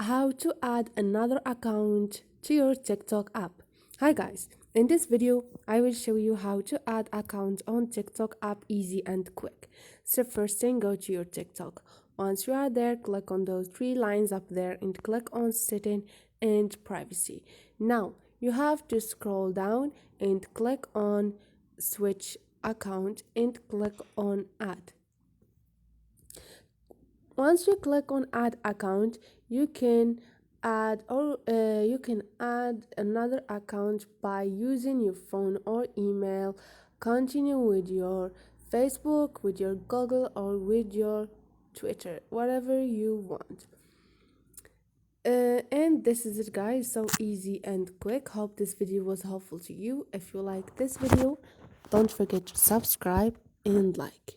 how to add another account to your TikTok app. Hi guys, in this video I will show you how to add account on TikTok app easy and quick. So first thing, go to your TikTok. Once you are there, click on those three lines up there and click on setting and privacy. Now you have to scroll down and click on switch account and click on add. Once you click on add account, you can add another account by using your phone or email. Continue with your Facebook, with your Google, or with your Twitter, whatever you want. And this is it guys, so easy and quick. Hope this video was helpful to you. If you like this video, don't forget to subscribe and like.